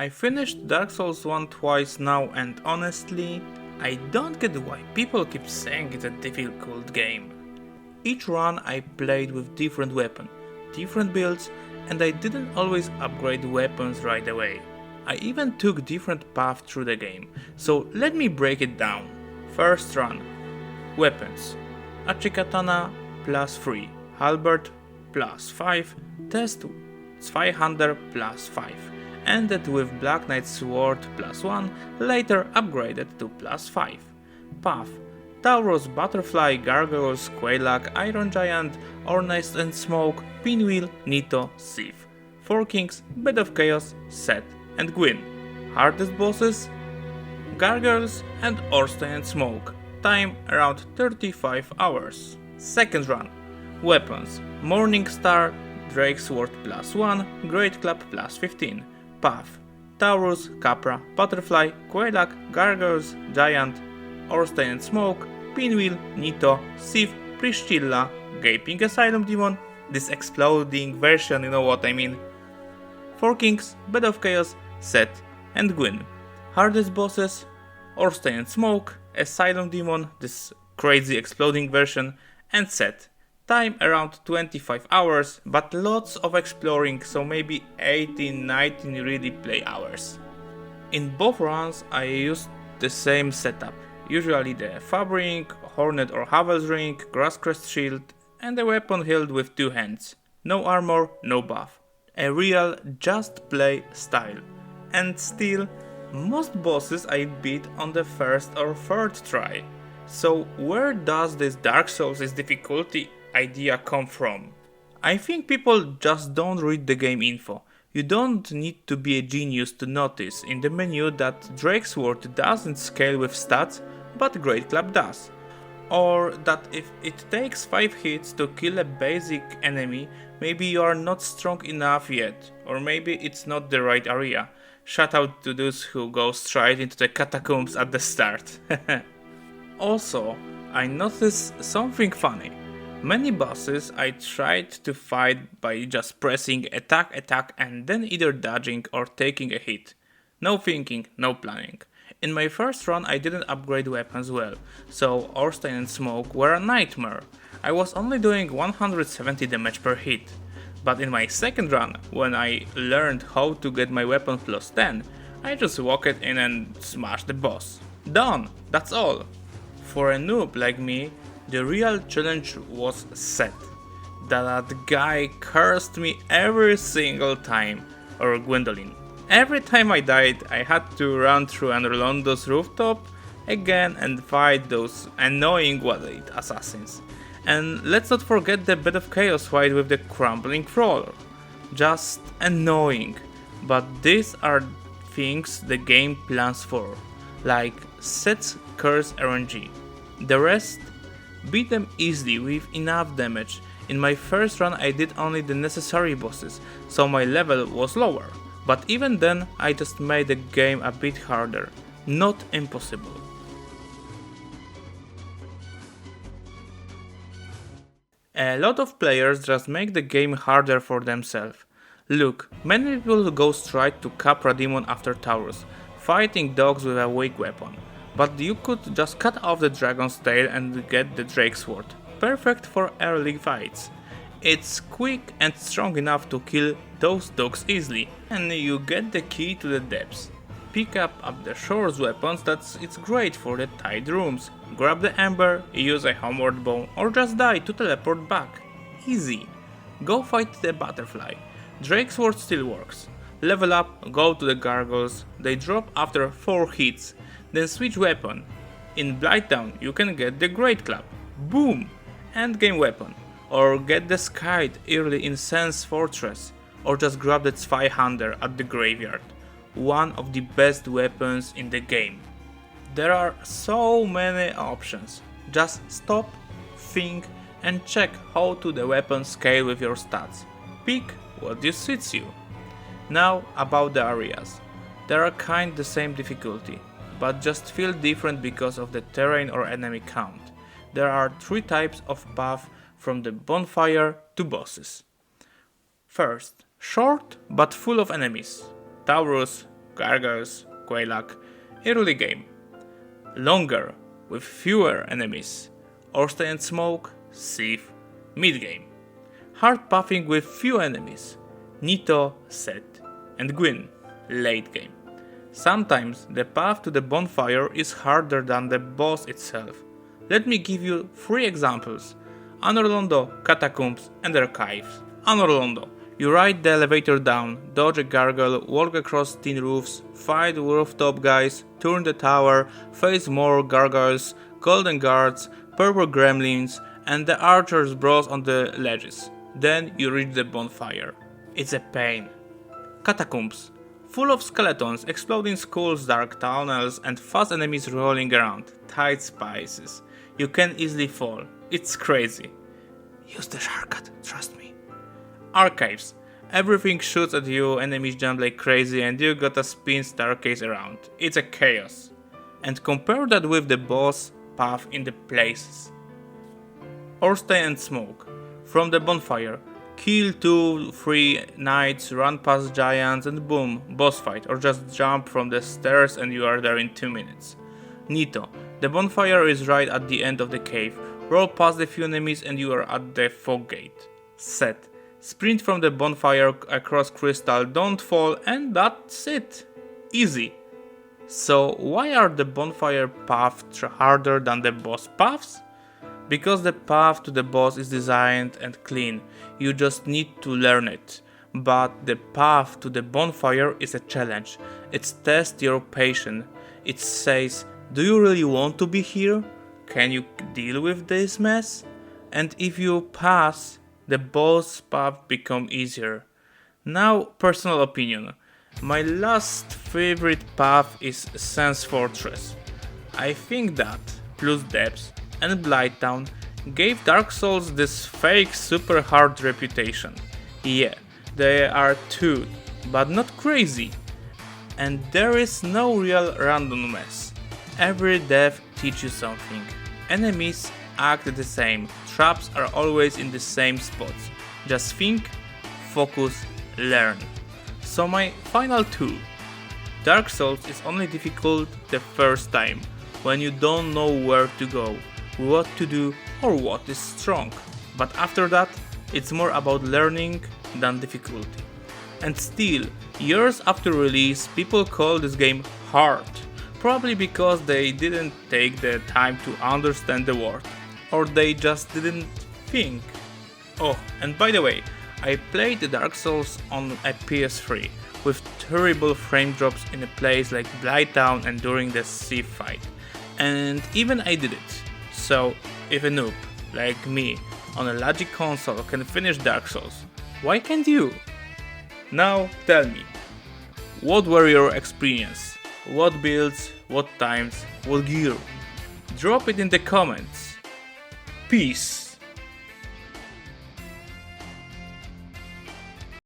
I finished Dark Souls 1 twice now, and honestly, I don't get why people keep saying it's a difficult game. Each run I played with different weapon, different builds, and I didn't always upgrade weapons right away. I even took different paths through the game, so let me break it down. First run. Weapons. Achikatana plus 3, Halberd plus 5, Test Zweihander plus 5, ended with Black Knight Sword plus 1, later upgraded to plus 5. Path. Taurus, Butterfly, Gargoyles, Quelaag, Iron Giant, Ornstein Smough, Pinwheel, Nito, Seath. 4 Kings, Bed of Chaos, Seath, and Gwyn. Hardest bosses? Gargoyles and Ornstein Smough. Time around 35 hours. Second run. Weapons. Morning Star, Drake Sword plus 1, Great Club plus 15. Path. Taurus, Capra, Butterfly, Quelaag, Gargoyles, Giant, Ornstein Smough, Pinwheel, Nito, Seath, Priscilla, Gaping Asylum Demon, this exploding version, you know what I mean. 4 Kings, Bed of Chaos, Seath, and Gwyn. Hardest bosses? Ornstein Smough, Asylum Demon, this crazy exploding version, and Seath. Time around 25 hours, but lots of exploring, so maybe 18-19 really play hours. In both runs I used the same setup, usually the Fab Ring, Hornet or Havel's Ring, Grass Crest Shield, and a weapon held with 2 hands. No armor, no buff. A real just play style. And still, most bosses I beat on the first or third try. So where does this Dark Souls difficulty idea come from? I think people just don't read the game info. You don't need to be a genius to notice in the menu that Drake's Sword doesn't scale with stats, but Great Club does. Or that if it takes 5 hits to kill a basic enemy, maybe you are not strong enough yet, or maybe it's not the right area. Shout out to those who go straight into the Catacombs at the start. Also, I noticed something funny. Many bosses I tried to fight by just pressing attack and then either dodging or taking a hit. No thinking, no planning. In my first run I didn't upgrade weapons well, so Ornstein and Smough were a nightmare. I was only doing 170 damage per hit. But in my second run, when I learned how to get my weapon plus 10, I just walked in and smashed the boss. Done! That's all! For a noob like me, the real challenge was Seath. That guy cursed me every single time, or Gwendolyn. Every time I died, I had to run through Anrolondo's rooftop again and fight those annoying Wallade assassins. And let's not forget the Bed of Chaos fight with the crumbling crawler. Just annoying. But these are things the game plans for, like Seath's curse RNG. The rest? Beat them easily with enough damage. In my first run I did only the necessary bosses, so my level was lower. But even then I just made the game a bit harder. Not impossible. A lot of players just make the game harder for themselves. Look, many people go straight to Capra Demon after Taurus, fighting dogs with a weak weapon. But you could just cut off the dragon's tail and get the Drake Sword. Perfect for early fights. It's quick and strong enough to kill those dogs easily, and you get the key to the depths. Pick up the shore's weapons, it's great for the tight rooms. Grab the ember, use a homeward bow, or just die to teleport back. Easy. Go fight the butterfly. Drake Sword still works. Level up, go to the gargoyles, they drop after 4 hits. Then switch weapon. In Blighttown you can get the Great Club. Boom! Endgame weapon. Or get the Skite early in Sen's Fortress. Or just grab the Zweihander at the graveyard. One of the best weapons in the game. There are so many options. Just stop, think and check how to the weapon scale with your stats. Pick what suits you. Now about the areas. They are kind the same difficulty, but just feel different because of the terrain or enemy count. There are 3 types of path from the bonfire to bosses. First, short but full of enemies. Taurus, gargoyles, Quelac, early game. Longer, with fewer enemies, Ornstein Smough, Seath, mid game. Hard pathing with few enemies, Nito, Seath, and Gwyn, late game. Sometimes the path to the bonfire is harder than the boss itself. Let me give you 3 examples. Anorlondo, Catacombs, and Archives. Anorlondo. You ride the elevator down, dodge a gargoyle, walk across tin roofs, fight rooftop guys, turn the tower, face more gargoyles, golden guards, purple gremlins, and the archers bros on the ledges. Then you reach the bonfire. It's a pain. Catacombs. Full of skeletons, exploding skulls, dark tunnels, and fast enemies rolling around. Tight spaces. You can easily fall. It's crazy. Use the shortcut, trust me. Archives. Everything shoots at you, enemies jump like crazy, and you gotta spin staircase around. It's a chaos. And compare that with the boss path in the places. Ornstein Smough. From the bonfire. Kill 2-3 knights, run past giants, and boom, boss fight, or just jump from the stairs and you are there in 2 minutes. Nito. The bonfire is right at the end of the cave. Roll past a few enemies and you are at the fog gate. Seath. Sprint from the bonfire across crystal, don't fall, and that's it. Easy. So why are the bonfire paths harder than the boss paths? Because the path to the boss is designed and clean, you just need to learn it. But the path to the bonfire is a challenge. It tests your patience. It says, do you really want to be here? Can you deal with this mess? And if you pass, the boss path becomes easier. Now, personal opinion. My last favorite path is Sense Fortress. I think that, plus Depths and Blighttown, gave Dark Souls this fake super hard reputation. Yeah, they are too, but not crazy. And there is no real randomness. Every death teaches you something. Enemies act the same, traps are always in the same spots. Just think, focus, learn. So my final 2. Dark Souls is only difficult the first time, when you don't know where to go, what to do, or what is strong. But after that, it's more about learning than difficulty. And still, years after release, people call this game hard. Probably because they didn't take the time to understand the word. Or they just didn't think. Oh, and by the way, I played the Dark Souls on a PS3 with terrible frame drops in a place like Blighttown and during the Seath fight. And even I did it. So, if a noob like me on a Logic console can finish Dark Souls, why can't you? Now tell me, what were your experience? What builds, what times, what gear? Drop it in the comments. Peace.